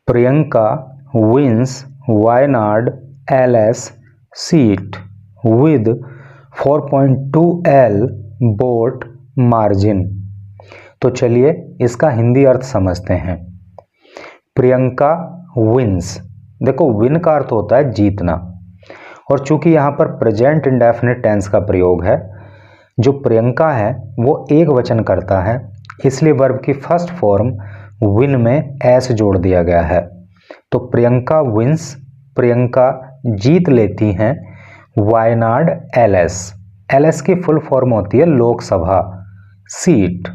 Priyanka wins Wayanad LS seat with 4.2 L vote margin. तो चलिए इसका हिंदी अर्थ समझते हैं। प्रियंका विन्स, देखो विन का अर्थ होता है जीतना, और चूंकि यहाँ पर प्रेजेंट इंडेफिनिट टेंस का प्रयोग है, जो प्रियंका है वो एक वचन करता है, इसलिए वर्ब की फर्स्ट फॉर्म विन में एस जोड़ दिया गया है। तो प्रियंका विन्स, प्रियंका जीत लेती हैं वायनाड एलएस। एलएस की फुल फॉर्म होती है लोकसभा सीट।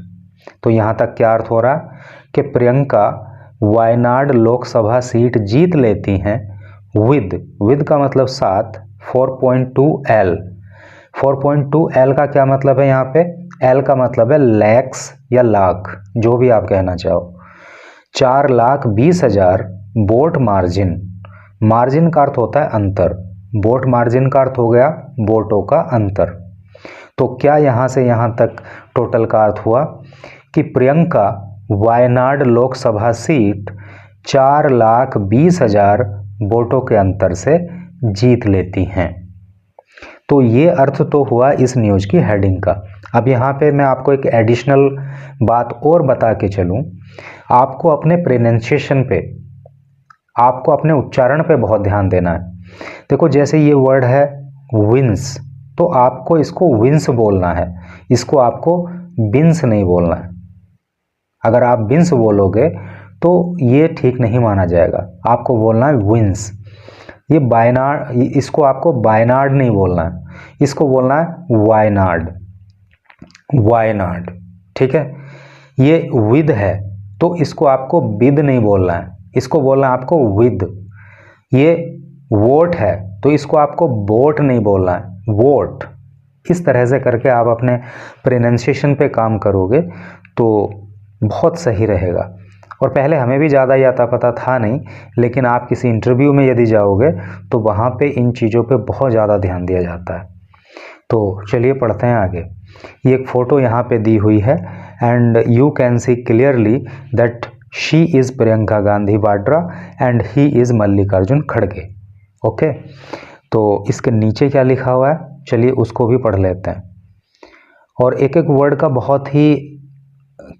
तो यहाँ तक क्या अर्थ हो रहा है कि प्रियंका वायनाड लोकसभा सीट जीत लेती हैं विद का मतलब साथ 4.2 एल। 4.2 एल का क्या मतलब है? यहाँ पे एल का मतलब है लैक्स या लाख, जो भी आप कहना चाहो। 4,20,000 वोट मार्जिन। मार्जिन का अर्थ होता है अंतर, वोट मार्जिन का अर्थ हो गया वोटों का अंतर। तो क्या यहाँ से यहाँ तक टोटल का अर्थ हुआ कि प्रियंका वायनाड लोकसभा सीट 4,20,000 वोटों के अंतर से जीत लेती हैं। तो ये अर्थ तो हुआ इस न्यूज की हेडिंग का। अब यहाँ पे मैं आपको एक एडिशनल बात और बता के चलूँ, आपको अपने प्रोनाउंसिएशन पे, आपको अपने उच्चारण पे बहुत ध्यान देना है। देखो जैसे ये वर्ड है विंस, तो आपको इसको विंस बोलना है, इसको आपको बिन्स नहीं बोलना है। अगर आप बिन्स बोलोगे तो ये ठीक नहीं माना जाएगा, आपको बोलना है विंस। ये बायनाड, इसको आपको बायनाड नहीं बोलना है, इसको बोलना है वायनाड, वायनाड, ठीक है। ये विद है तो इसको आपको बिद नहीं बोलना है, इसको बोलना है आपको विद। ये वोट है तो इसको आपको वोट नहीं बोलना है, वोट। इस तरह से करके आप अपने प्रोनाउंसिएशन पे काम करोगे तो बहुत सही रहेगा। और पहले हमें भी ज़्यादा आता पता था नहीं, लेकिन आप किसी इंटरव्यू में यदि जाओगे तो वहाँ पे इन चीज़ों पे बहुत ज़्यादा ध्यान दिया जाता है। तो चलिए पढ़ते हैं आगे। ये एक फ़ोटो यहाँ पे दी हुई है and you can see clearly that she is Priyanka Gandhi Vadra and he is Mallikarjun खड़गे। ओके, तो इसके नीचे क्या लिखा हुआ है, चलिए उसको भी पढ़ लेते हैं। और एक एक वर्ड का बहुत ही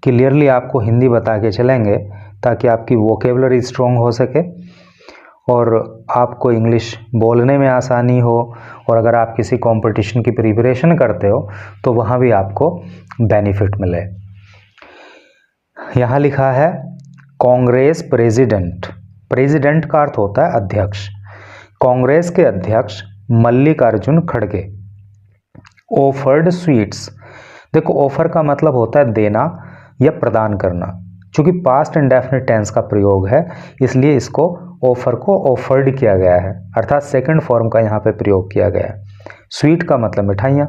क्लियरली आपको हिंदी बता के चलेंगे ताकि आपकी वोकेबलरी स्ट्रॉन्ग हो सके और आपको इंग्लिश बोलने में आसानी हो, और अगर आप किसी कंपटीशन की प्रिपरेशन करते हो तो वहाँ भी आपको बेनिफिट मिले। यहाँ लिखा है कांग्रेस प्रेसिडेंट, प्रेसिडेंट का अर्थ होता है अध्यक्ष। कांग्रेस के अध्यक्ष मल्लिकार्जुन खड़गे ऑफर्ड स्वीट्स। देखो ऑफर का मतलब होता है देना या प्रदान करना, चूंकि पास्ट इंडेफिनिट टेंस का प्रयोग है इसलिए इसको ऑफर को ऑफर्ड किया गया है, अर्थात सेकंड फॉर्म का यहाँ पे प्रयोग किया गया है। स्वीट का मतलब मिठाइयाँ।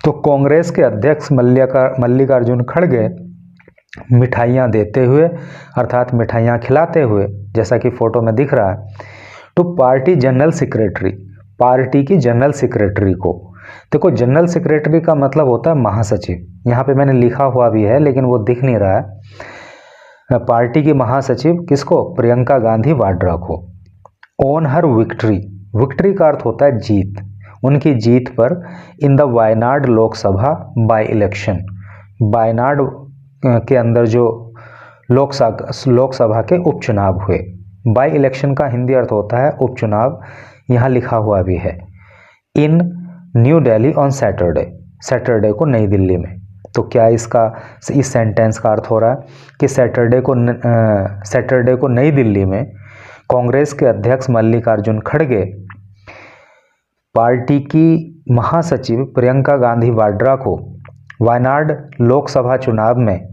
तो कांग्रेस के अध्यक्ष मल्लिकार्जुन खड़गे मिठाइयाँ देते हुए, अर्थात मिठाइयाँ खिलाते हुए, जैसा कि फोटो में दिख रहा है, to party general secretary, party की जनरल सेक्रेटरी को। देखो जनरल सेक्रेटरी का मतलब होता है महासचिव, यहाँ पे मैंने लिखा हुआ भी है लेकिन वो दिख नहीं रहा है। पार्टी की महासचिव किसको? प्रियंका गांधी वाड्रा को। ऑन हर विक्ट्री, विक्ट्री का अर्थ होता है जीत, उनकी जीत पर in the Wayanad Lok Sabha by election, Wayanad के अंदर जो लोकसभा के उपचुनाव हुए। बाई इलेक्शन का हिंदी अर्थ होता है उपचुनाव, यहाँ लिखा हुआ भी है। In New Delhi on Saturday, Saturday को नई दिल्ली में। तो क्या इसका, इस सेंटेंस का अर्थ हो रहा है कि सैटरडे को नई दिल्ली में कांग्रेस के अध्यक्ष मल्लिकार्जुन खड़गे पार्टी की महासचिव प्रियंका गांधी वाड्रा को वायनाड लोकसभा चुनाव में,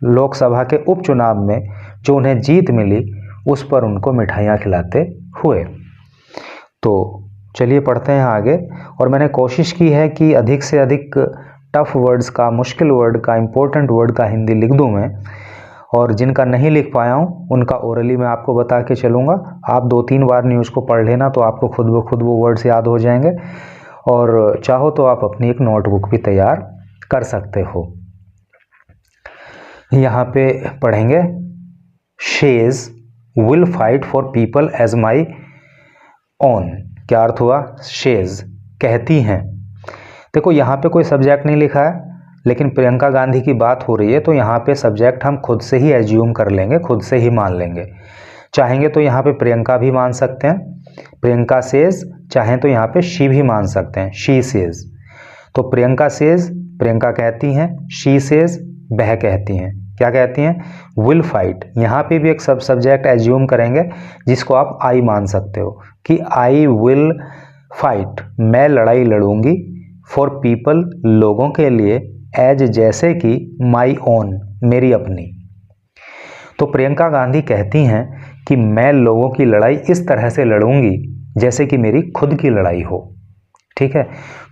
लोकसभा के उपचुनाव में जो उन्हें जीत मिली उस पर उनको मिठाइयाँ खिलाते हुए। तो चलिए पढ़ते हैं आगे। और मैंने कोशिश की है कि अधिक से अधिक टफ वर्ड्स का, मुश्किल वर्ड का, इम्पोर्टेंट वर्ड का हिंदी लिख दूं मैं, और जिनका नहीं लिख पाया हूं उनका ओरली मैं आपको बता के चलूँगा। आप 2-3 बार न्यूज़ को पढ़ लेना तो आपको खुद ब खुद वो वर्ड्स याद हो जाएंगे, और चाहो तो आप अपनी एक नोटबुक भी तैयार कर सकते हो। यहाँ पे पढ़ेंगे she's will fight for people as my own. क्या अर्थ हुआ? शेज कहती हैं। देखो यहाँ पे कोई सब्जेक्ट नहीं लिखा है, लेकिन प्रियंका गांधी की बात हो रही है तो यहाँ पे सब्जेक्ट हम खुद से ही एज्यूम कर लेंगे, खुद से ही मान लेंगे। चाहेंगे तो यहाँ पे प्रियंका भी मान सकते हैं, प्रियंका सेज, चाहें तो यहाँ पे शी भी मान सकते हैं, शी सेज। तो प्रियंका सेज प्रियंका कहती हैं, शी सेज वह कहती हैं। क्या कहती हैं? Will fight. यहाँ पे भी एक सब्जेक्ट एज्यूम करेंगे जिसको आप आई मान सकते हो कि आई विल फाइट, मैं लड़ाई लड़ूंगी, फॉर पीपल लोगों के लिए, एज जैसे कि माई ओन मेरी अपनी। तो प्रियंका गांधी कहती हैं कि मैं लोगों की लड़ाई इस तरह से लड़ूंगी जैसे कि मेरी खुद की लड़ाई हो। ठीक है,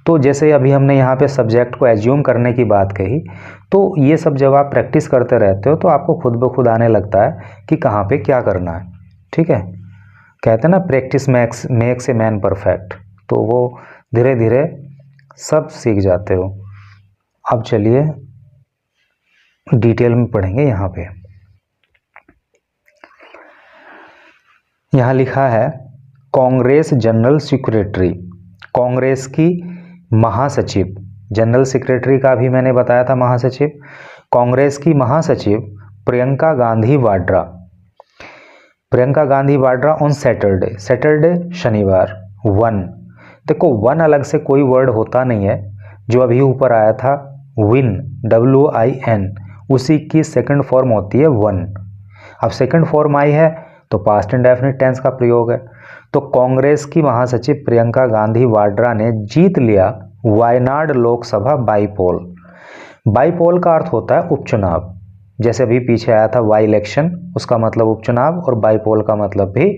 तो जैसे अभी हमने यहाँ पे सब्जेक्ट को एज्यूम करने की बात कही, तो ये सब जब आप प्रैक्टिस करते रहते हो तो आपको खुद ब खुद आने लगता है कि कहाँ पे क्या करना है। ठीक है, कहते हैं ना practice makes a man perfect, तो वो धीरे धीरे सब सीख जाते हो। अब चलिए डिटेल में पढ़ेंगे। यहाँ पे यहाँ लिखा है कांग्रेस जनरल सेक्रेटरी, कांग्रेस की महासचिव, जनरल सेक्रेटरी का भी मैंने बताया था महासचिव, कांग्रेस की महासचिव Priyanka Gandhi Vadra, Priyanka Gandhi Vadra on Saturday, Saturday शनिवार, वन, देखो वन अलग से कोई वर्ड होता नहीं है, जो अभी ऊपर आया था विन, WIN, उसी की सेकंड फॉर्म होती है वन। अब सेकंड फॉर्म आई है तो पास्ट इंडेफिनिट टेंस का प्रयोग है। तो कांग्रेस की महासचिव प्रियंका गांधी वाड्रा ने जीत लिया वायनाड लोकसभा बाईपोल। बाईपोल का अर्थ होता है उपचुनाव, जैसे अभी पीछे आया था वाई इलेक्शन, उसका मतलब उपचुनाव, और बाईपोल का मतलब भी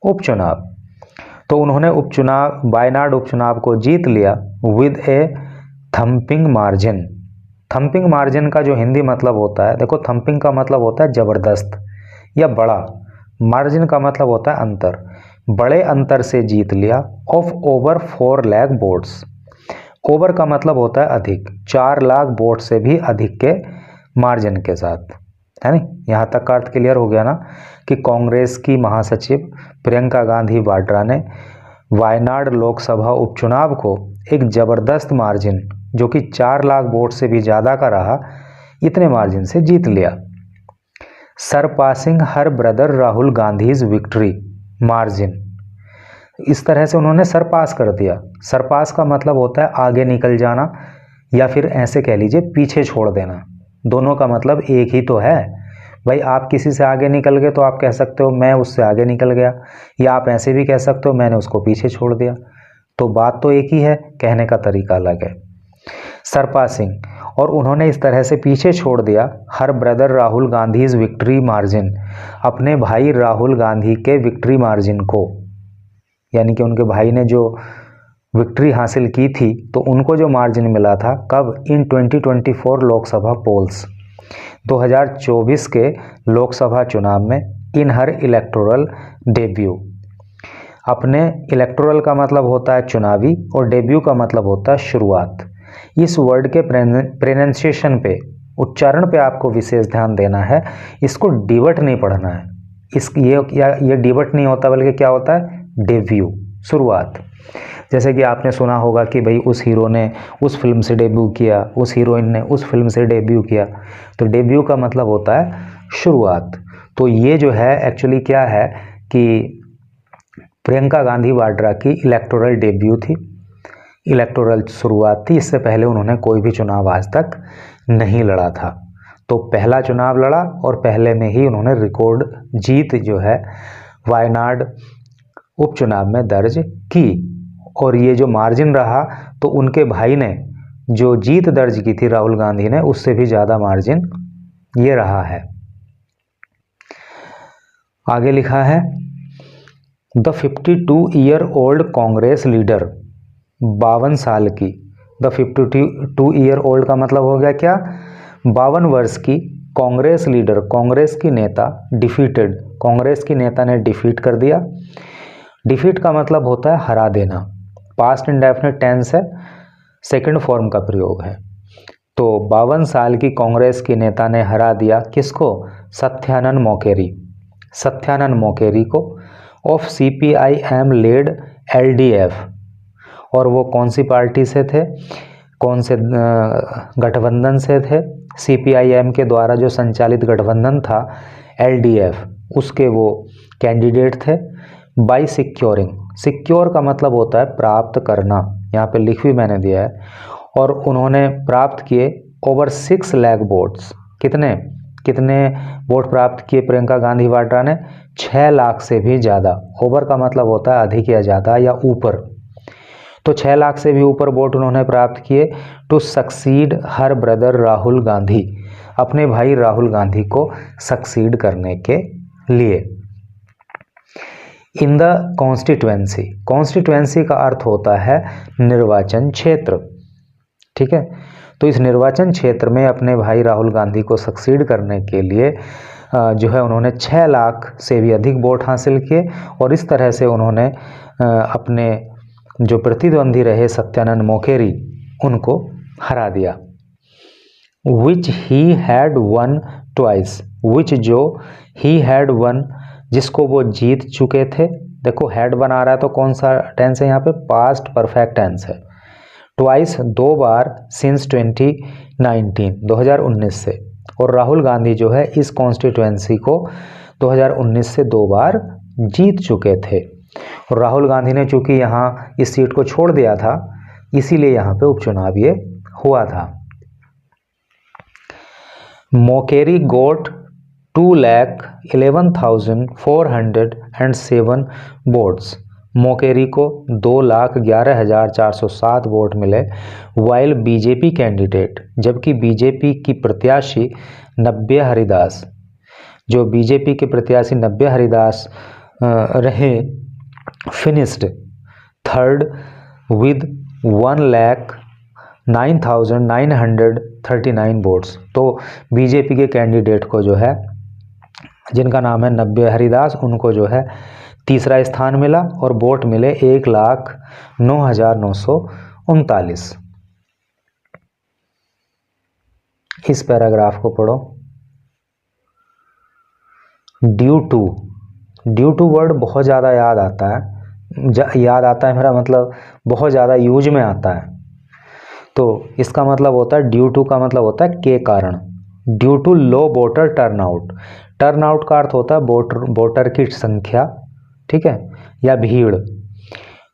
उपचुनाव। तो उन्होंने उपचुनाव, वायनाड उपचुनाव को जीत लिया with A thumping margin. Thumping margin का जो हिंदी मतलब होता है, देखो थम्पिंग का मतलब होता है जबरदस्त या बड़ा, मार्जिन का मतलब होता है अंतर, बड़े अंतर से जीत लिया, of over 4 lakh votes. Over का मतलब होता है अधिक, 4 लाख वोट से भी अधिक के मार्जिन के साथ, है नहीं। यहाँ तक का अर्थ क्लियर हो गया ना कि कांग्रेस की महासचिव प्रियंका गांधी वाड्रा ने वायनाड लोकसभा उपचुनाव को एक जबरदस्त मार्जिन, जो कि 4 लाख वोट से भी ज़्यादा का रहा, इतने मार्जिन से जीत लिया। सरपासिंग हर brother Rahul Gandhi's victory margin, इस तरह से उन्होंने सरपास कर दिया। सरपास का मतलब होता है आगे निकल जाना, या फिर ऐसे कह लीजिए पीछे छोड़ देना, दोनों का मतलब एक ही तो है भाई। आप किसी से आगे निकल गए तो आप कह सकते हो मैं उससे आगे निकल गया, या आप ऐसे भी कह सकते हो मैंने उसको पीछे छोड़ दिया, तो बात तो एक ही है, कहने का तरीका अलग है। सरपासिंग, और उन्होंने इस तरह से पीछे छोड़ दिया हर brother Rahul Gandhi's victory margin, अपने भाई राहुल गांधी के विक्ट्री मार्जिन को, यानी कि उनके भाई ने जो विक्ट्री हासिल की थी तो उनको जो मार्जिन मिला था, कब? इन 2024 लोकसभा पोल्स, 2024 के लोकसभा चुनाव में, इन हर इलेक्टोरल डेब्यू, अपने इलेक्टोरल का मतलब होता है चुनावी और डेब्यू का मतलब होता है शुरुआत। इस वर्ड के प्रोनाउंसिएशन पे, उच्चारण पे आपको विशेष ध्यान देना है, इसको डिबट नहीं पढ़ना है। ये डिबट नहीं होता, बल्कि क्या होता है? डेब्यू, शुरुआत। जैसे कि आपने सुना होगा कि भाई उस हीरो ने उस फिल्म से डेब्यू किया, उस हीरोइन ने उस फिल्म से डेब्यू किया, तो डेब्यू का मतलब होता है शुरुआत। तो ये जो है एक्चुअली क्या है कि प्रियंका गांधी वाड्रा की इलेक्टोरल डेब्यू थी, इलेक्टोरल शुरुआत थी। इससे पहले उन्होंने कोई भी चुनाव आज तक नहीं लड़ा था, तो पहला चुनाव लड़ा और पहले में ही उन्होंने रिकॉर्ड जीत जो है वायनाड उपचुनाव में दर्ज की। और ये जो मार्जिन रहा, तो उनके भाई ने जो जीत दर्ज की थी राहुल गांधी ने, उससे भी ज़्यादा मार्जिन ये रहा है। आगे लिखा है the 52 year old Congress leader, 52 साल की, द 52 ईयर ओल्ड का मतलब हो गया क्या? 52 वर्ष की कांग्रेस लीडर, कांग्रेस की नेता, डिफीटेड, कांग्रेस की नेता ने डिफीट कर दिया। डिफीट का मतलब होता है हरा देना, पास्ट इंडेफिनिट टेंस है, सेकंड फॉर्म का प्रयोग है। तो 52 साल की कांग्रेस की नेता ने हरा दिया किसको? सत्यानंद मौकेरी, सत्यानंद मोकेरी को, ऑफ CPIM लेड LDF, और वो कौन सी पार्टी से थे, कौन से गठबंधन से थे, CPIM के द्वारा जो संचालित गठबंधन था LDF, उसके वो कैंडिडेट थे। बाय सिक्योरिंग, सिक्योर का मतलब होता है प्राप्त करना, यहाँ पे लिख भी मैंने दिया है, और उन्होंने प्राप्त किए ओवर 6 लाख वोट्स। कितने कितने वोट प्राप्त किए प्रियंका गांधी वाड्रा ने? 6 लाख से भी ज़्यादा। ओवर का मतलब होता है अधिक या ज़्यादा या ऊपर, तो 6 लाख से भी ऊपर वोट उन्होंने प्राप्त किए to succeed her brother Rahul Gandhi, अपने भाई राहुल गांधी को सक्सीड करने के लिए। इन द कॉन्स्टिट्यूएंसी, कॉन्स्टिट्यूएंसी का अर्थ होता है निर्वाचन क्षेत्र, ठीक है। तो इस निर्वाचन क्षेत्र में अपने भाई राहुल गांधी को सक्सीड करने के लिए जो है उन्होंने 6 लाख से भी अधिक वोट हासिल किए, और इस तरह से उन्होंने अपने जो प्रतिद्वंदी रहे सत्यानंद मोकेरी, उनको हरा दिया। विच ही हैड वन ट्वाइस, विच जो ही हैड वन, जिसको वो जीत चुके थे। देखो हैड बना रहा है तो कौन सा टेंस है यहाँ पे? पास्ट परफेक्ट टेंस है। ट्वाइस 2 बार, सिंस 2019 से, और राहुल गांधी जो है इस कॉन्स्टिट्यूएंसी को 2019 से 2 बार जीत चुके थे। और राहुल गांधी ने चूंकि यहाँ इस सीट को छोड़ दिया था, इसीलिए यहाँ पे उपचुनाव ये हुआ था। मोकेरी गोट 2,11,407 वोट्स, मोकेरी को 2,11,407 वोट मिले। वाइल बीजेपी कैंडिडेट, जबकि बीजेपी की प्रत्याशी नव्या हरिदास, जो बीजेपी के प्रत्याशी नव्या हरिदास रहे, फिनिश्ड थर्ड विद 1,09,939 वोट्स। तो बीजेपी के कैंडिडेट को जो है, जिनका नाम है नव्या हरिदास, उनको जो है तीसरा स्थान मिला, और वोट मिले 1,09,939। इस पैराग्राफ को पढ़ो। ड्यू टू वर्ड बहुत ज़्यादा याद आता है, मेरा मतलब बहुत ज़्यादा यूज में आता है। तो इसका मतलब होता है, ड्यू टू का मतलब होता है के कारण। Due to low voter turnout, turnout का अर्थ होता है वोटर की संख्या, ठीक है, या भीड़।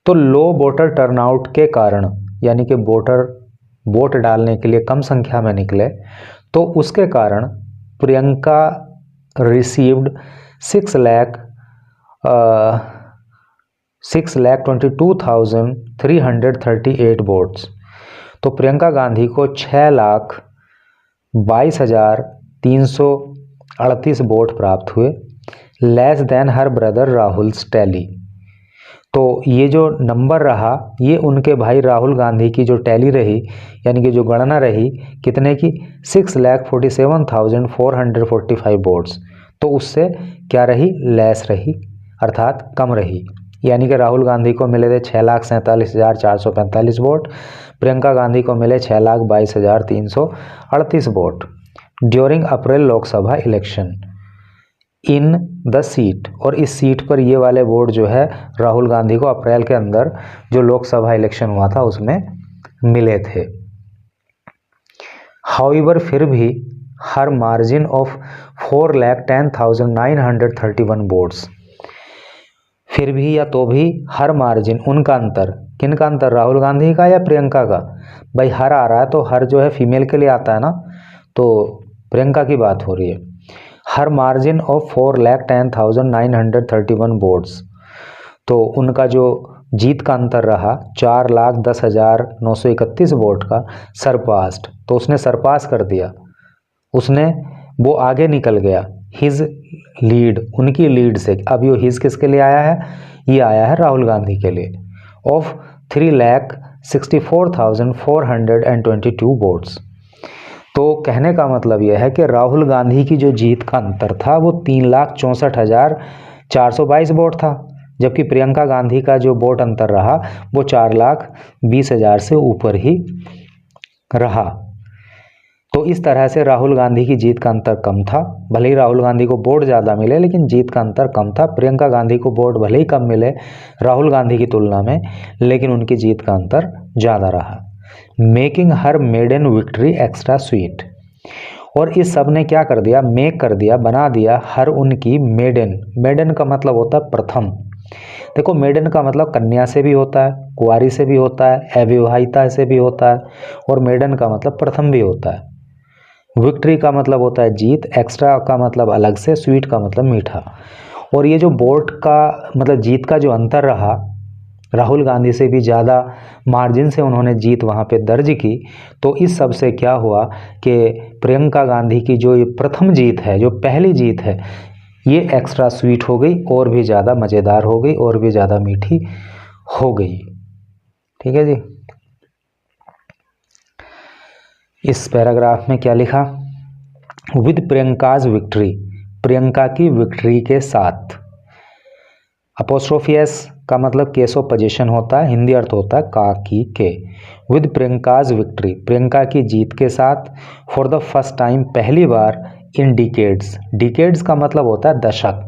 तो लो वोटर टर्नआउट के कारण, यानी कि वोटर वोट डालने के लिए कम संख्या में निकले, तो उसके कारण प्रियंका रिसीव्ड 6,22,338 वोट्स। तो प्रियंका गांधी को 6,22,338 वोट प्राप्त हुए, less than her brother Rahul's tally. तो ये जो नंबर रहा, ये उनके भाई राहुल गांधी की जो टैली रही, यानी कि जो गणना रही, कितने की? 6,47,445 वोट्स। तो उससे क्या रही? लेस रही, अर्थात कम रही। यानी कि राहुल गांधी को मिले थे 6,47,445 वोट, प्रियंका गांधी को मिले 6,22,338 vote during April Lok Sabha election in the seat. और इस सीट पर ये वाले वोट जो है राहुल गांधी को अप्रैल के अंदर जो लोकसभा इलेक्शन हुआ था उसमें मिले थे। हाउएवर, फिर भी, हर मार्जिन ऑफ 4,10,931 वोट्स, फिर भी या तो भी, हर मार्जिन, उनका अंतर, किनका अंतर? राहुल गांधी का या प्रियंका का? भाई हर आ रहा है तो हर जो है फीमेल के लिए आता है ना, तो प्रियंका की बात हो रही है। हर मार्जिन ऑफ 4,10,931 वोट्स, तो उनका जो जीत का अंतर रहा 4,10,931 वोट का, सरपास्ड, तो उसने सरपास कर दिया, वो आगे निकल गया हिज लीड, उनकी लीड से। अब ये हिज किसके लिए आया है? ये आया है राहुल गांधी के लिए, ऑफ 3,64,422 वोट्स। तो कहने का मतलब यह है कि राहुल गांधी की जो जीत का अंतर था वो 3,64,422 वोट था, जबकि प्रियंका गांधी का जो वोट अंतर रहा वो 4,20,000 से ऊपर ही रहा। तो इस तरह से राहुल गांधी की जीत का अंतर कम था। भले ही राहुल गांधी को वोट ज़्यादा मिले लेकिन जीत का अंतर कम था। प्रियंका गांधी को वोट भले ही कम मिले राहुल गांधी की तुलना में, लेकिन उनकी जीत का अंतर ज़्यादा रहा। Making her maiden victory extra sweet. और इस सब ने क्या कर दिया, मेक कर दिया, बना दिया हर उनकी मेडन। मेडन का मतलब होता है प्रथम। देखो मेडन का मतलब कन्या से भी होता है, कुंवारी से भी होता है, अविवाहिता से भी होता है, और मेडन का मतलब प्रथम भी होता है। विक्ट्री का मतलब होता है जीत, एक्स्ट्रा का मतलब अलग से, स्वीट का मतलब मीठा। और ये जो वोट का मतलब जीत का जो अंतर रहा, राहुल गांधी से भी ज़्यादा मार्जिन से उन्होंने जीत वहाँ पे दर्ज की। तो इस सब से क्या हुआ कि प्रियंका गांधी की जो ये प्रथम जीत है, जो पहली जीत है, ये एक्स्ट्रा स्वीट हो गई, और भी ज़्यादा मज़ेदार हो गई, और भी ज़्यादा मीठी हो गई। ठीक है जी। इस पैराग्राफ में क्या लिखा, विद प्रियंकाज विक्ट्री, प्रियंका की विक्ट्री के साथ। अपोस्ट्रोफी एस का मतलब केस ऑफ पोजीशन होता है, हिंदी अर्थ होता है का, की, के। विद प्रियंकाज विक्ट्री, प्रियंका की जीत के साथ, फॉर द फर्स्ट टाइम, पहली बार, इन डिकेड्स, डिकेड्स का मतलब होता है दशक।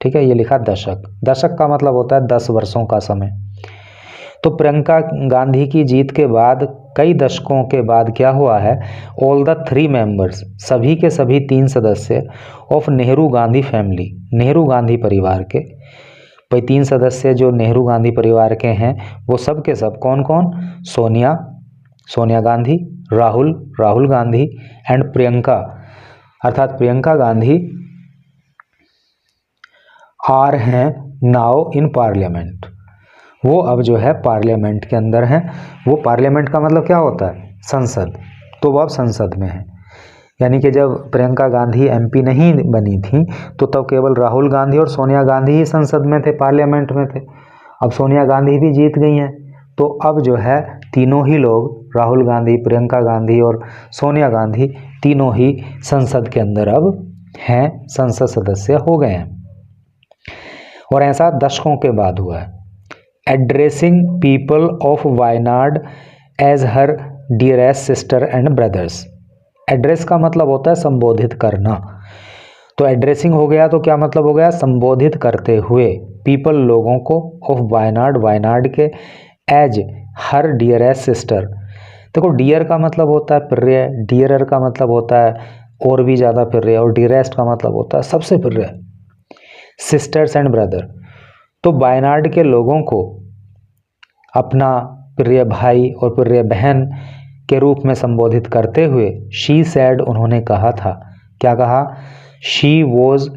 ठीक है, ये लिखा दशक, दशक का मतलब होता है 10 वर्षों का समय। तो प्रियंका गांधी की जीत के बाद कई दशकों के बाद क्या हुआ है, ऑल द 3 मेंबर्स, सभी के सभी 3 सदस्य ऑफ नेहरू गांधी फैमिली, नेहरू गांधी परिवार के, भाई 3 सदस्य जो नेहरू गांधी परिवार के हैं वो सब के सब कौन कौन, सोनिया, सोनिया गांधी, राहुल, राहुल गांधी, एंड प्रियंका, अर्थात प्रियंका गांधी, आर हैं नाउ इन पार्लियामेंट। वो अब जो है पार्लियामेंट के अंदर हैं। वो पार्लियामेंट का मतलब क्या होता है, संसद। तो वो अब संसद में है। यानी कि जब प्रियंका गांधी एमपी नहीं बनी थी तो तब केवल राहुल गांधी और सोनिया गांधी ही संसद में थे, पार्लियामेंट में थे। अब सोनिया गांधी भी जीत गई हैं, तो अब जो है तीनों ही लोग, राहुल गांधी, प्रियंका गांधी और सोनिया गांधी, तीनों ही संसद के अंदर अब हैं, संसद सदस्य हो गए हैं। और ऐसा दशकों के बाद हुआ है। Addressing people of Wayanad as her dearest sister and brothers. Address का मतलब होता है संबोधित करना। तो एड्रेसिंग हो गया तो क्या मतलब हो गया, संबोधित करते हुए, पीपल लोगों को, ऑफ वायनाड, वायनाड के, एज हर डियरेस्ट सिस्टर। देखो डियर का मतलब होता है प्रिय, डियरर का मतलब होता है और भी ज़्यादा प्रिय, और डियरेस्ट का मतलब होता है सबसे प्रिय, सिस्टर्स एंड ब्रदर। तो वायनाड के लोगों को अपना प्रिय भाई और प्रिय बहन के रूप में संबोधित करते हुए, शी सैड, उन्होंने कहा था, क्या कहा, शी वॉज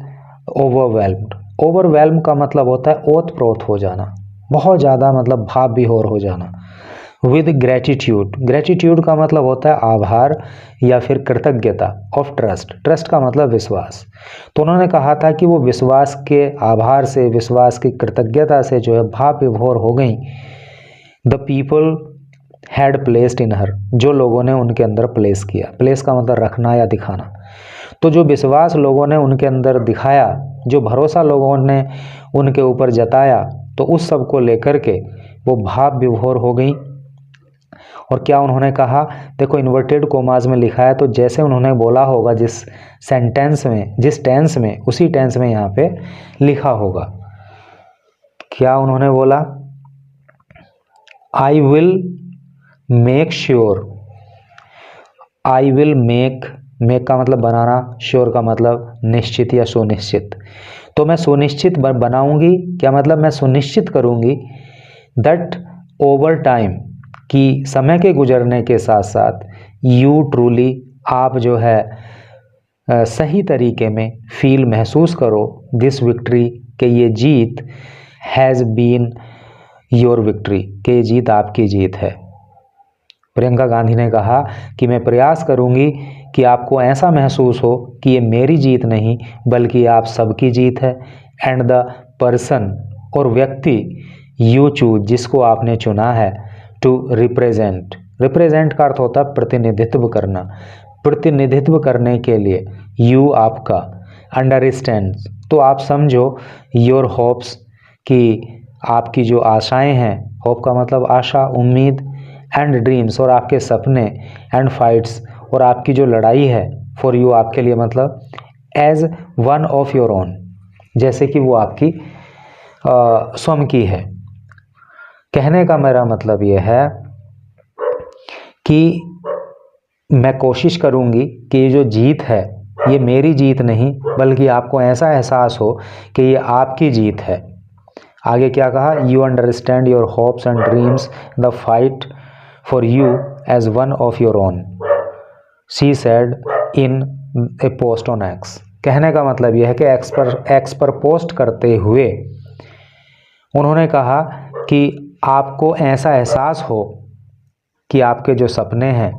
ओवरवेल्म्ड। ओवरवेल्म का मतलब होता है ओत प्रोत हो जाना, बहुत ज़्यादा मतलब भाव विभोर हो जाना। विद ग्रेटिट्यूड, ग्रेटिट्यूड का मतलब होता है आभार या फिर कृतज्ञता, ऑफ ट्रस्ट, ट्रस्ट का मतलब विश्वास। तो उन्होंने कहा था कि वो विश्वास के आभार से, विश्वास की कृतज्ञता से जो है भाव विभोर हो गई। The people had placed in her, जो लोगों ने उनके अंदर प्लेस किया, प्लेस का मतलब रखना या दिखाना। तो जो विश्वास लोगों ने उनके अंदर दिखाया, जो भरोसा लोगों ने उनके ऊपर जताया, तो उस सब को लेकर के वो भाव विभोर हो गई। और क्या उन्होंने कहा, देखो इन्वर्टेड कोमास में लिखा है, तो जैसे उन्होंने बोला होगा जिस सेंटेंस में, जिस टेंस में, उसी टेंस में यहाँ पे लिखा होगा। क्या उन्होंने बोला, I will make sure, I will make, make का मतलब बनाना, श्योर का मतलब निश्चित या सुनिश्चित। तो मैं सुनिश्चित बनाऊंगी, क्या मतलब मैं सुनिश्चित करूंगी, दैट ओवर टाइम, कि समय के गुजरने के साथ साथ, यू ट्रूली, आप जो है सही तरीके में फील, महसूस करो, दिस विक्ट्री, कि ये जीत, हैज़ बीन योर विक्ट्री, कि ये जीत आपकी जीत है। प्रियंका गांधी ने कहा कि मैं प्रयास करूंगी कि आपको ऐसा महसूस हो कि ये मेरी जीत नहीं बल्कि आप सबकी जीत है। एंड द पर्सन, और व्यक्ति, यू चूज, जिसको आपने चुना है, टू रिप्रेजेंट, रिप्रेजेंट का अर्थ होता है प्रतिनिधित्व करना, प्रतिनिधित्व करने के लिए, यू आपका, अंडरस्टैंड, तो आप समझो, योर होप्स, कि आपकी जो आशाएं हैं, होप का मतलब आशा, उम्मीद, एंड ड्रीम्स, और आपके सपने, एंड फाइट्स, और आपकी जो लड़ाई है, फॉर यू आपके लिए मतलब as one of your own, जैसे कि वो आपकी स्वयं की है। कहने का मेरा मतलब ये है कि मैं कोशिश करूंगी कि ये जो जीत है ये मेरी जीत नहीं, बल्कि आपको ऐसा एहसास हो कि ये आपकी जीत है। आगे क्या कहा, you understand your hopes and dreams, the fight for you as one of your own, she said in a post on X. कहने का मतलब यह है कि एक्स पर पोस्ट करते हुए उन्होंने कहा कि आपको ऐसा एहसास हो कि आपके जो सपने हैं,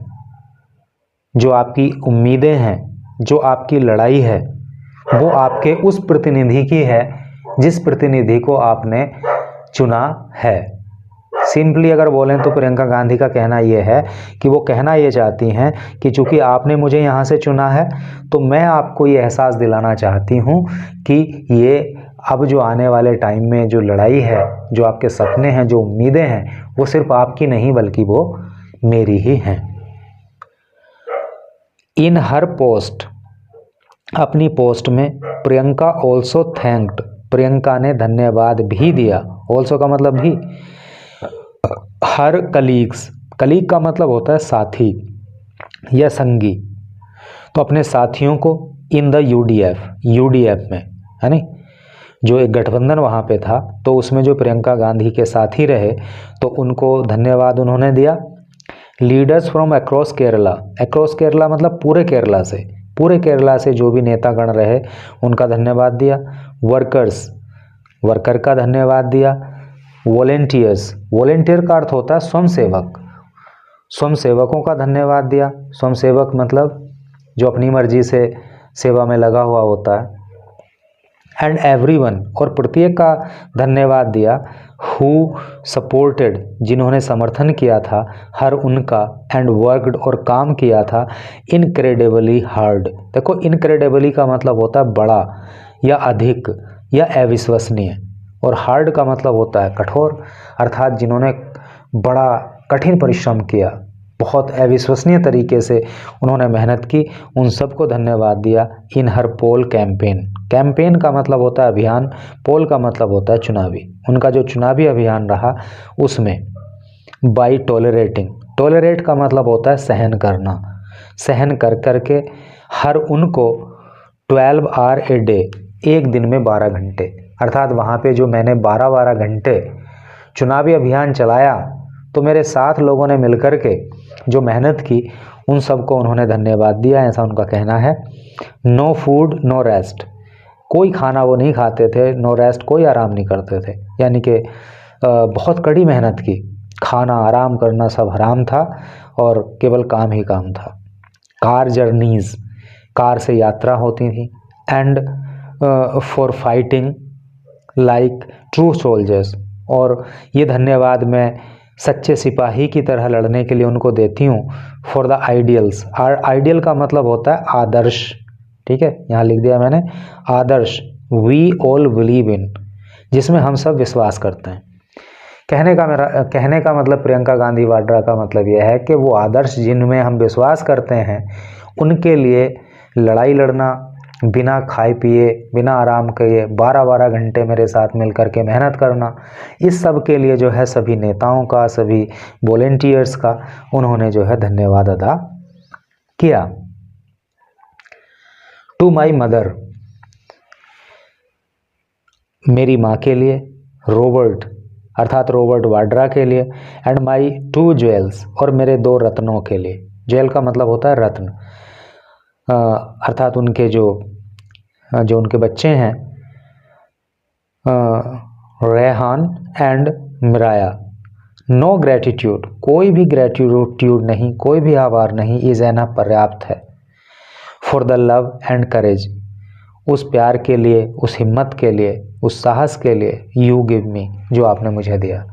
जो आपकी उम्मीदें हैं, जो आपकी लड़ाई है, वो आपके उस प्रतिनिधि की है जिस प्रतिनिधि को आपने चुना है। सिंपली अगर बोलें तो प्रियंका गांधी का कहना ये है कि वो कहना ये चाहती हैं कि चूंकि आपने मुझे यहाँ से चुना है तो मैं आपको ये एहसास दिलाना चाहती हूँ कि ये अब जो आने वाले टाइम में जो लड़ाई है, जो आपके सपने हैं, जो उम्मीदें हैं, वो सिर्फ आपकी नहीं बल्कि वो मेरी ही हैं। इन हर पोस्ट, अपनी पोस्ट में प्रियंका ऑल्सो थैंक्ड, प्रियंका ने धन्यवाद भी दिया। ऑल्सो का मतलब भी। हर कलीग्स, कलीग का मतलब होता है साथी या संगी, तो अपने साथियों को इन द यूडीएफ में, है नहीं, जो एक गठबंधन वहाँ पे था तो उसमें जो प्रियंका गांधी के साथी रहे तो उनको धन्यवाद उन्होंने दिया। लीडर्स फ्रॉम अक्रॉस केरला मतलब पूरे केरला से जो भी नेतागण रहे उनका धन्यवाद दिया। वर्कर का धन्यवाद दिया। वॉलेंटियर का अर्थ होता है स्वयंसेवकों का धन्यवाद दिया। स्वयंसेवक मतलब जो अपनी मर्जी से सेवा में लगा हुआ होता है। एंड एवरीवन, और प्रत्येक का धन्यवाद दिया। हु सपोर्टेड, जिन्होंने समर्थन किया था, हर उनका, एंड वर्कड, और काम किया था, इनक्रेडिबली हार्ड। देखो इनक्रेडिबली का मतलब होता है बड़ा या अधिक या अविश्वसनीय, और हार्ड का मतलब होता है कठोर, अर्थात जिन्होंने बड़ा कठिन परिश्रम किया, बहुत अविश्वसनीय तरीके से उन्होंने मेहनत की, उन सबको धन्यवाद दिया। इन हर पोल कैंपेन का मतलब होता है अभियान, पोल का मतलब होता है चुनावी, उनका जो चुनावी अभियान रहा उसमें। बाई टॉलरेट का मतलब होता है सहन करना, सहन कर करके हर उनको 12 आवर ए डे, एक दिन में 12 घंटे, अर्थात वहाँ पे जो मैंने 12 घंटे चुनावी अभियान चलाया तो मेरे साथ लोगों ने मिलकर के जो मेहनत की उन सबको उन्होंने धन्यवाद दिया, ऐसा उनका कहना है। नो फूड नो रेस्ट, कोई खाना वो नहीं खाते थे, नो रेस्ट कोई आराम नहीं करते थे, यानी कि बहुत कड़ी मेहनत की, खाना आराम करना सब हराम था और केवल काम ही काम था। कार जर्नीज, कार से यात्रा होती थी। And for fighting like true soldiers, और ये धन्यवाद मैं सच्चे सिपाही की तरह लड़ने के लिए उनको देती हूँ। फॉर द आइडियल्स, आइडियल का मतलब होता है आदर्श, ठीक है, यहाँ लिख दिया मैंने आदर्श। वी ऑल बिलीव इन, जिसमें हम सब विश्वास करते हैं। कहने का मतलब प्रियंका गांधी वाड्रा का मतलब यह है कि वो आदर्श जिनमें हम विश्वास करते हैं उनके लिए लड़ाई लड़ना, बिना खाए पिए, बिना आराम किए 12 घंटे मेरे साथ मिलकर के मेहनत करना, इस सब के लिए जो है सभी नेताओं का, सभी वॉलेंटियर्स का उन्होंने जो है धन्यवाद अदा किया। टू माई मदर, मेरी माँ के लिए। रॉबर्ट अर्थात रॉबर्ट वाड्रा के लिए। एंड माई 2 ज्वेल्स, और मेरे 2 रत्नों के लिए। ज्वेल का मतलब होता है रत्न, अर्थात उनके जो उनके बच्चे हैं Rehan and Miraya. No gratitude, कोई भी ग्रेटिट्यूड नहीं, कोई भी आभार नहीं, इज एनफ पर्याप्त है। For the love and courage, उस प्यार के लिए, उस हिम्मत के लिए, उस साहस के लिए, यू गिव मी, जो आपने मुझे दिया।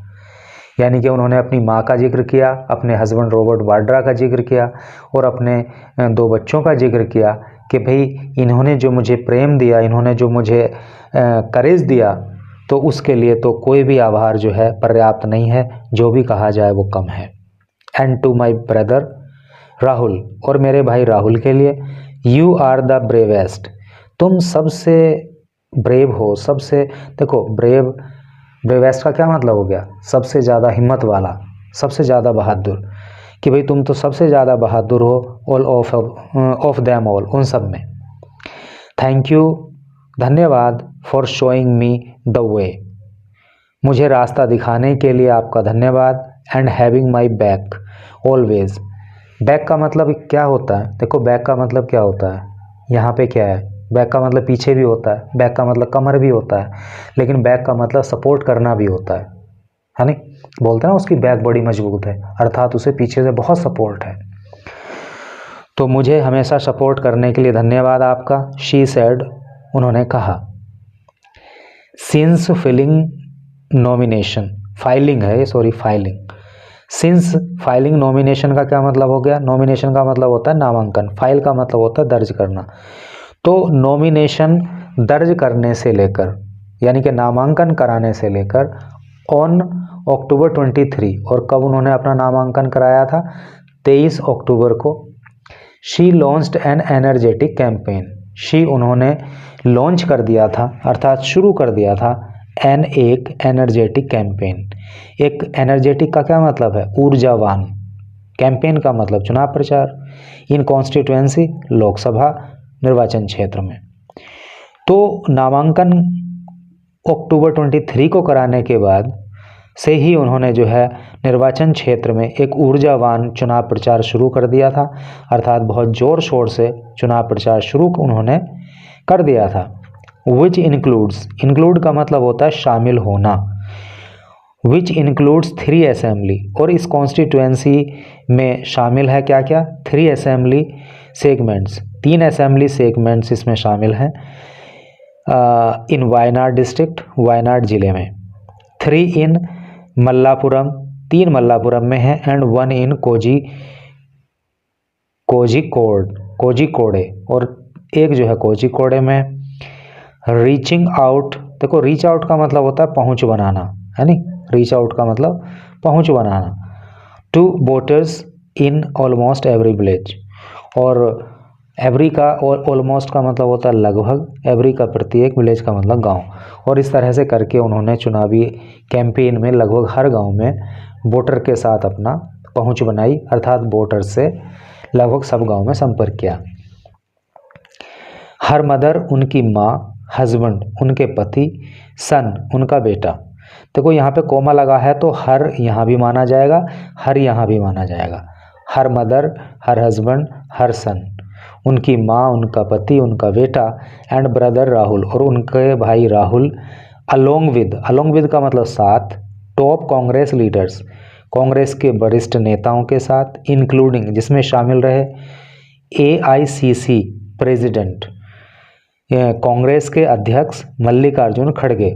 यानी कि उन्होंने अपनी माँ का जिक्र किया, अपने हस्बैंड रॉबर्ट वाड्रा का जिक्र किया और अपने 2 बच्चों का जिक्र किया कि भाई इन्होंने जो मुझे प्रेम दिया, इन्होंने जो मुझे करेज दिया, तो उसके लिए तो कोई भी आभार जो है पर्याप्त नहीं है, जो भी कहा जाए वो कम है। And to my brother Rahul, और मेरे भाई राहुल के लिए, यू आर द ब्रेवेस्ट, तुम सबसे ब्रेव हो, सबसे, देखो ब्रेवेस्ट का क्या मतलब हो गया, सबसे ज़्यादा हिम्मत वाला, सबसे ज़्यादा बहादुर, कि भाई तुम तो सबसे ज़्यादा बहादुर हो, ऑल ऑफ देम ऑल, उन सब में। थैंक यू, धन्यवाद, for showing me the way, मुझे रास्ता दिखाने के लिए आपका धन्यवाद, and having my back always, back का मतलब क्या होता है, देखो बैक का मतलब क्या होता है, यहाँ पे क्या है, बैक का मतलब पीछे भी होता है, बैक का मतलब कमर भी होता है, लेकिन बैक का मतलब सपोर्ट करना भी होता है नहीं, बोलते हैं ना उसकी बैक बड़ी मजबूत है, अर्थात उसे पीछे से बहुत सपोर्ट है। तो मुझे हमेशा सपोर्ट करने के लिए धन्यवाद आपका, शी सेड, उन्होंने कहा। सिंस फिलिंग नॉमिनेशन, फाइलिंग है ये, sorry filing, since filing nomination का क्या मतलब हो गया, नॉमिनेशन का मतलब होता है नामांकन, फाइल का मतलब होता है दर्ज करना, तो नॉमिनेशन दर्ज करने से लेकर, यानी कि नामांकन कराने से लेकर, ऑन अक्टूबर 23, और कब उन्होंने अपना नामांकन कराया था, 23 अक्टूबर को, she launched N energetic campaign, she उन्होंने लॉन्च कर दिया था, अर्थात शुरू कर दिया था, एक एनर्जेटिक कैंपेन, एक एनर्जेटिक का क्या मतलब है, ऊर्जावान, कैंपेन का मतलब चुनाव प्रचार, इन कॉन्स्टिट्यूएंसी, लोकसभा निर्वाचन क्षेत्र में। तो नामांकन अक्टूबर 23 को कराने के बाद से ही उन्होंने जो है निर्वाचन क्षेत्र में एक ऊर्जावान चुनाव प्रचार शुरू कर दिया था, अर्थात बहुत ज़ोर शोर से चुनाव प्रचार शुरू उन्होंने कर दिया था। विच इंक्लूड्स, इंक्लूड का मतलब होता है शामिल होना, विच इंक्लूड्स 3 असेंबली, और इस कॉन्स्टिट्यूएंसी में शामिल है क्या क्या, 3 असेंबली सेगमेंट्स, 3 असेंबली सेगमेंट्स इसमें शामिल हैं, इन वायनाड डिस्ट्रिक्ट, वायनाड जिले में, 3 इन मल्लापुरम, 3 मल्लापुरम में है, एंड 1 इन कोझिकोडे, और एक जो है कोझिकोडे में। रीचिंग आउट, देखो रीच आउट का मतलब होता है पहुंच बनाना, है नी, रीच आउट का मतलब पहुंच बनाना, to voters in almost every village, और एवरी का और ऑलमोस्ट का मतलब होता है लगभग, एवरी का प्रत्येक, विलेज का मतलब गांव, और इस तरह से करके उन्होंने चुनावी कैंपेन में लगभग हर गांव में वोटर के साथ अपना पहुंच बनाई, अर्थात वोटर से लगभग सब गांव में संपर्क किया। हर मदर, उनकी माँ, हस्बैंड, उनके पति, सन, उनका बेटा, देखो यहाँ पे कोमा लगा है तो हर यहाँ भी माना जाएगा, हर यहाँ भी माना जाएगा, हर मदर, हर हस्बैंड, हर सन, उनकी माँ, उनका पति, उनका बेटा, एंड ब्रदर राहुल, और उनके भाई राहुल, अलोंग विद का मतलब साथ, टॉप कांग्रेस लीडर्स, कांग्रेस के वरिष्ठ नेताओं के साथ, इंक्लूडिंग, जिसमें शामिल रहे AICC प्रेसिडेंट, कांग्रेस के अध्यक्ष मल्लिकार्जुन खड़गे,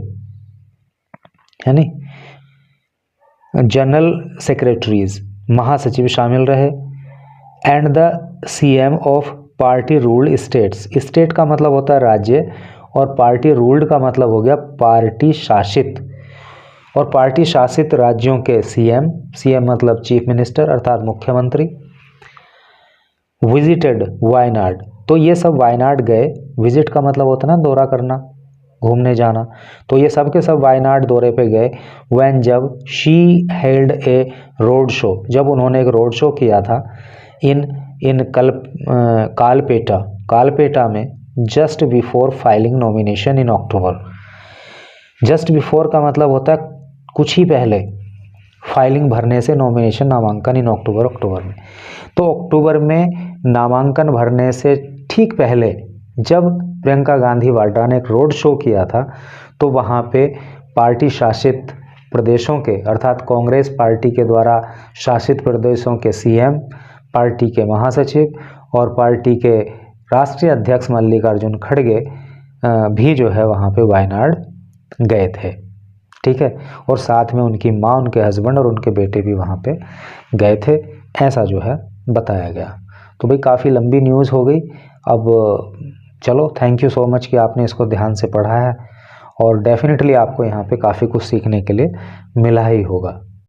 है नी, जनरल सेक्रेटरीज, महासचिव शामिल रहे, and the CM of party ruled states, state का मतलब होता है राज्य, और पार्टी रूल्ड का मतलब हो गया पार्टी शासित, और पार्टी शासित राज्यों के CM मतलब चीफ मिनिस्टर, अर्थात मुख्यमंत्री। विजिटेड वायनाड, तो ये सब वायनाड गए, विजिट का मतलब होता है ना दौरा करना, घूमने जाना, तो ये सब के सब वायनाड दौरे पे गए। व्हेन, जब, she held A road show, जब उन्होंने एक रोड शो किया था, इन कालपेटा में, जस्ट बिफोर फाइलिंग नॉमिनेशन इन अक्टूबर, जस्ट बिफोर का मतलब होता है कुछ ही पहले, फाइलिंग भरने से, नॉमिनेशन नामांकन इन अक्टूबर में, तो अक्टूबर में नामांकन भरने से ठीक पहले जब प्रियंका गांधी वाड्रा ने एक रोड शो किया था, तो वहाँ पे पार्टी शासित प्रदेशों के, अर्थात कांग्रेस पार्टी के द्वारा शासित प्रदेशों के CM, पार्टी के महासचिव और पार्टी के राष्ट्रीय अध्यक्ष मल्लिकार्जुन खड़गे भी जो है वहाँ पे वायनाड गए थे, ठीक है, और साथ में उनकी माँ, उनके हस्बैंड और उनके बेटे भी वहाँ पे गए थे, ऐसा जो है बताया गया। तो भाई काफ़ी लंबी न्यूज़ हो गई। अब चलो, थैंक यू सो मच कि आपने इसको ध्यान से पढ़ा है, और डेफिनेटली आपको यहाँ पे काफ़ी कुछ सीखने के लिए मिला ही होगा।